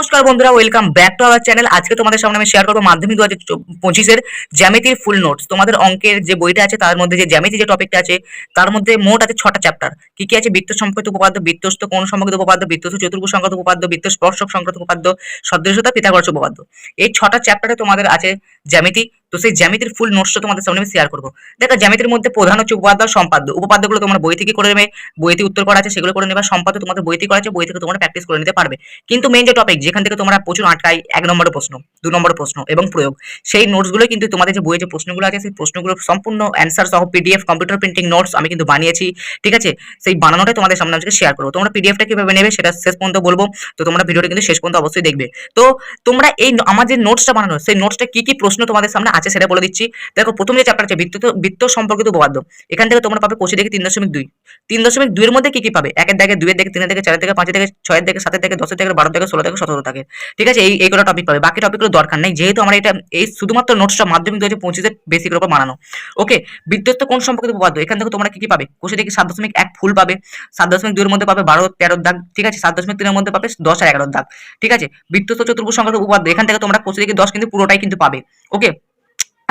নমস্কার বন্ধুরা, welcome back to our channel. আজকে তোমাদের সামনে আমি শেয়ার করবো মাধ্যমিক 2025-এর জ্যামিতির ফুল নোটস। তোমাদের অঙ্কের যে বইটা আছে তার মধ্যে যে জ্যামিতি যে টপিকটা আছে তার মধ্যে মোট আছে 6টা চ্যাপ্টার। কি কি আছে? বৃত্ত সম্পর্কিত উপপাদ্য, বৃত্তস্থ কোণ সম্পর্কিত উপপাদ্য, বৃত্তস্থ চতুর্ভুজ সংক্রান্ত উপপাদ্য, বৃত্ত স্পর্শক সংক্রান্ত উপপাদ্য, সদৃশতা, পিথাগোরাস উপপাদ্য। এই 6টা চ্যাপ্টারে তোমাদের আছে জ্যামিতি। তো সেই জ্যামিতির ফুল নোটসটা তোমাদের সামনে আমি শেয়ার করবো। দেখো, জ্যামিতির মধ্যে প্রধান হচ্ছে উপপাদ্য আর সম্পাদ্য। উপপাদ্যগুলো তোমরা বই থেকে করে নেবে, বইতে উত্তর করা আছে সেগুলো করে নেবে। সম্পাদ্য তোমাদের বই থেকে করা আছে, বই থেকে তোমরা প্র্যাকটিস করে নিতে পারবে। কিন্তু মেইন যে টপিক যেখান থেকে তোমরা প্রচুর আটকাই, 1 নম্বরের প্রশ্ন, 2 নম্বরের প্রশ্ন এবং প্রয়োগ, সেই নোটসগুলো কিন্তু তোমাদের যে বইয়ে যে প্রশ্নগুলো আছে সেই প্রশ্নগুলো সম্পূর্ণ অ্যান্সার সহ পিডিএফ কম্পিউটার প্রিন্টিং নোটস আমি কিন্তু বানিয়েছি। ঠিক আছে, সেই বানানোটাই তোমাদের সামনে আজকে শেয়ার করবো। তোমরা পিডিএফটা কিভাবে নেবে সেটা শেষ পর্যন্ত বলবো, তো তোমরা ভিডিওটা কিন্তু শেষ পর্যন্ত অবশ্যই দেখবে। তো তোমরা এই আমার যে নোটসটা বানানো, সেই নোটসটা কি কি প্রশ্ন তোমাদের সামনে আছে সেটা বলে দিচ্ছি। দেখো, প্রথম যে চ্যাপ্টার আছে বৃত্ত সম্পর্কিত উপপাদ্য, এখান থেকে তোমরা পাবে কোষে দেখে 3.2। 3.2 এর মধ্যে কি কি পাবে? 1 এর দাগে, 2 এর দাগে, 3 এর দাগে, 4 এর দাগে, 5 এর দাগে, 6 এর দাগে, 7 এর দাগে, 10 এর দাগে, 12 এর দাগে, 16 এর দাগে, 17 এর দাগে। ঠিক আছে, এই কটা টপিক পাবে, বাকি টপিকগুলো দরকার নেই, যেহেতু আমরা এটা এই শুধুমাত্র নোটসটা মাধ্যমিক 2025-এর বেসিকের উপর বানানো। ওকে, বৃত্তস্থ কোণ সম্পর্কিত উপপাদ্য, এখান থেকে তোমরা কি কি পাবে? কোষে দেখি 7.1 ফুল পাবে, 7.2 এর মধ্যে পাবে 12 13 দাগ। ঠিক আছে, 7.3 এর মধ্যে পাবে 10 আর 11 দাগ। ঠিক আছে, বৃত্তস্থ চতুর্ভুজ সংক্রান্ত উপপাদ্য, এখান থেকে তোমরা কোষে দেখি 10 কিন্তু পুরোটাই কিন্তু পাবে। ওকে,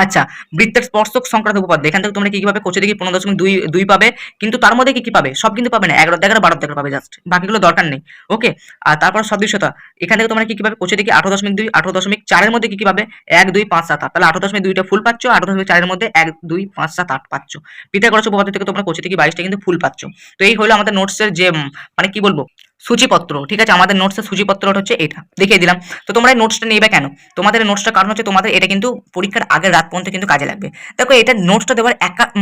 আচ্ছা, বৃত্তের স্পর্শক সংক্রান্ত উপপাদ্য, এখান থেকে তোমরা কি কি পাবে? কোষে দেখি 15.2 পাবে, কিন্তু তার মধ্যে কি কি পাবে? সব কিন্তু পাবে না, 11 দাগের 12 দাগের পাবে জাস্ট, বাকিগুলো দরকার নেই। ওকে, আর তারপর সদৃশতা, এখান থেকে তোমরা কি কি পাবে? কোষে দেখি 18.2, 18.4 এর মধ্যে কি কি পাবে? 1 2 5 7 8, তাহলে 18.2টা ফুল পাচ্ছ, 18.4 এর মধ্যে 1 2 5 7 8 পাচ্ছ। পিথাগোরাস উপপাদ্য থেকে তোমরা কোষে দেখি 22টা কিন্তু ফুল পাচ্ছ। তো এই হলো আমাদের নোটসের যে মানে কি বলবো, সূচিপত্র। ঠিক আছে, আমাদের নোটসের সূচিপত্রটা হচ্ছে এটা, দেখিয়ে দিলাম। তো তোমরা এই নোটসটা নেবে কেন? তোমাদের এই নোটসটার কারণ হচ্ছে তোমাদের এটা কিন্তু পরীক্ষার আগের রাত পর্যন্ত কিন্তু কাজে লাগবে। দেখো, এটা নোটসটা দেওয়ার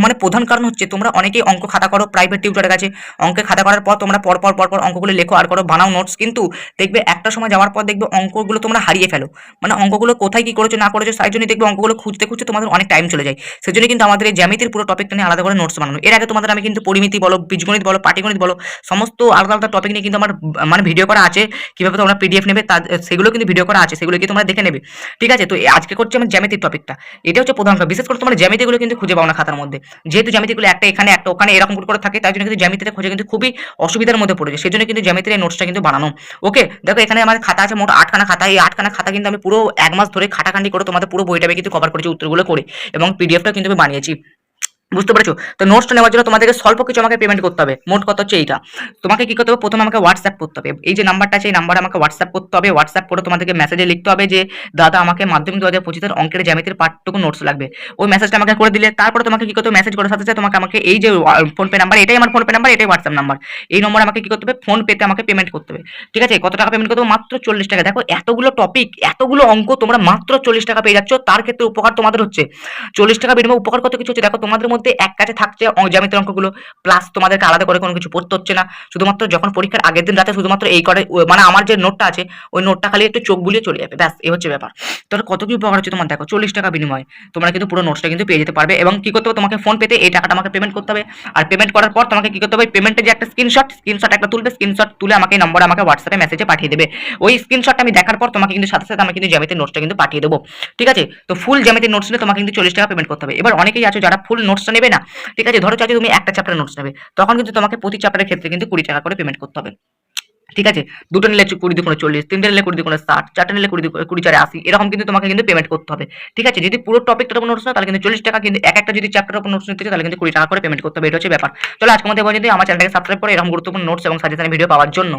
মানে প্রধান কারণ হচ্ছে তোমরা অনেকেই অঙ্ক খাতা করো প্রাইভেট টিউটরের কাছে, অঙ্কে খাতা করার পর তোমরা পর পর অঙ্কগুলো লেখো আর করো, বানাও নোটস, কিন্তু দেখবে একটা সময় যাওয়ার পর দেখবে অঙ্কগুলো তোমরা হারিয়ে ফেলো। মানে অঙ্কগুলো কোথায় কি করেছো না করেছো, তাই জন্য দেখবে অঙ্কগুলো খুঁজতে খুঁজতে তোমাদের অনেক টাইম চলে যায়। সেজন্য কিন্তু আমাদের এই জ্যামিতির পুরো টপিকটা নিয়ে আলাদা করে নোটস বানানো। এর আগে তোমাদের আমি কিন্তু পরিমিতি বলো, বীজগণিত বলো, পাটিগণিত বলো, সমস্ত আলাদা আলাদা টপিক নিয়ে কিন্তু আমার মানে ভিডিও করা আছে। কিভাবে তোমরা পিডিএফ নেবে সেগুলো কিন্তু ভিডিও করা আছে, সেগুলো কি তোমরা দেখে নেবে। ঠিক আছে, তো আজকে করছি আমার জ্যামিতির টপিকটা, এটা হচ্ছে প্রধান কারণ। বিশেষ করে তোমরা জ্যামিতিগুলো কিন্তু খুঁজে পাও না খাতার মধ্যে, যেহেতু জ্যামিতিগুলো একটা এখানে একটা ওখানে এরকম করে থাকে, তাই জন্য কিন্তু জ্যামিতিটা খুঁজে কিন্তু খুবই অসুবিধার মধ্যে পড়েছে। সেই জন্য কিন্তু জ্যামিতির এই নোটসটা কিন্তু বানানো। ওকে, দেখো এখানে আমার খাতা আছে মোট 8খানা খাতা। এই 8খানা খাতা কিন্তু আমি পুরো 1 মাস ধরে খাটাখাটি করে তোমাদের পুরো বইটা আমি কিন্তু কভার করেছি উত্তরগুলো করে, এবং পিডিএফটা কিন্তু আমি বানিয়েছি। বুঝতে পেরেছো? তো নোটসটা নেওয়ার জন্য তোমাদেরকে স্বল্প কিছু আমাকে পেমেন্ট করতে হবে। মোট কত হচ্ছে এইটা। তোমাকে কি করতে হবে? প্রথমে আমাকে হোয়াটসঅ্যাপ করতে হবে। এই যে নাম্বারটা আছে এই নাম্বারে আমাকে হোয়াটসঅ্যাপ করতে হবে। হোয়াটসঅ্যাপ করে তোমাদেরকে মেসেজে লিখতে হবে যে দাদা আমাকে মাধ্যমিক 2025-এর অঙ্কের জ্যামিতির পার্টটুকু নোটস লাগবে। ওই মেসেজটা আমাকে করে দিলে তারপরে তোমাকে কি করতে হবে? মেসেজ করার সাথে সাথে তোমাকে আমাকে এই যে ফোনপে নাম্বার, এটাই আমার ফোনপে নাম্বার, এটাই হোয়াটসঅ্যাপ নাম্বার, এই নম্বরে আমাকে কি করতে হবে? ফোন পেতে আমাকে পেমেন্ট করতে হবে। ঠিক আছে, কত টাকা পেমেন্ট করতে হবে? মাত্র 40 টাকা। দেখো, এতগুলো টপিক, এতগুলো অঙ্ক তোমরা মাত্র 40 টাকা পেয়ে যাচ্ছ। তার ক্ষেত্রে উপকার তোমাদের হচ্ছে 40 টাকা বিনিময়ে উপকার কত কিছু হচ্ছে। দেখো, তোমাদের মধ্যে এক কাছে থাকছে জ্যামিতির অঙ্কগুলো, প্লাস তোমাদেরকে আলাদা করে কোনো কিছু পড়তে হচ্ছে না। শুধুমাত্র যখন পরীক্ষার আগের দিন রাতে শুধুমাত্র এই করে মানে আমার যে নোটটা আছে ওই নোটটা খালি একটু চোখ বুলিয়ে চলে যাবে, ব্যাস, এই হচ্ছে ব্যাপার। তাহলে কত কি উপকার হচ্ছে তোমার। দেখো, 40 টাকা বিনিময়ে তোমরা কিন্তু পুরো নোটসটা কিন্তু পেয়ে যেতে পারবে। এবং কি করতে হবে? তোমাকে ফোন পেতে এই টাকাটা আমাকে পেমেন্ট করতে হবে। আর পেমেন্ট করার পর তোমাকে কি করতে হবে? পেমেন্টের যে একটা স্ক্রিনশট একটা তুলবে, স্ক্রিনশট তুলে আমাকে এই নম্বরে আমাকে হোয়াটসঅ্যাপে মেসেজে পাঠিয়ে দেবে। ওই স্ক্রিনশটটা আমি দেখার পর তোমাকে কিন্তু সাথে সাথে আমি কিন্তু জ্যামিতির নোটসটা কিন্তু পাঠিয়ে দেবো। ঠিক আছে, তো ফুল জ্যামিতির নোটস নিলে তোমাকে কিন্তু 40 টাকা পেমেন্ট করতে হবে। এবার অনেকেই আছো যারা ফুল নোটসটা নেবে না। ঠিক আছে, ধরো চাচ্ছ তুমি একটা চ্যাপ্টার নোটস নেবে, তখন কিন্তু তোমাকে প্রতি চ্যাপ্টারের ক্ষেত্রে কিন্তু 20 টাকা করে পেমেন্ট করতে হবে। ঠিক আছে, দুটো নিলে 20 দুগুণে 40, তিনটে নিলে 20 দুগুণে 60, চারটে নিলে 20 4 80, এরকম কিন্তু তোমাকে কিন্তু পেমেন্ট করতে হবে। ঠিক আছে, যদি পুরো টপিকটার উপর নোটস না তাহলে কিন্তু 40 টাকা, কিন্তু এক একটা যদি চ্যাপ্টারের উপর নোটস নিতে চাই তাহলে কিন্তু 20 টাকা করে পেমেন্ট করতে হবে। এটা হচ্ছে ব্যাপার। চলো আজকের মধ্যে বলে দিই, আমার চ্যানেলটাকে সাবস্ক্রাইব করে এরকম গুরুত্বপূর্ণ নোটস এবং সাজেশন ভিডিও পাওয়ার জন্য।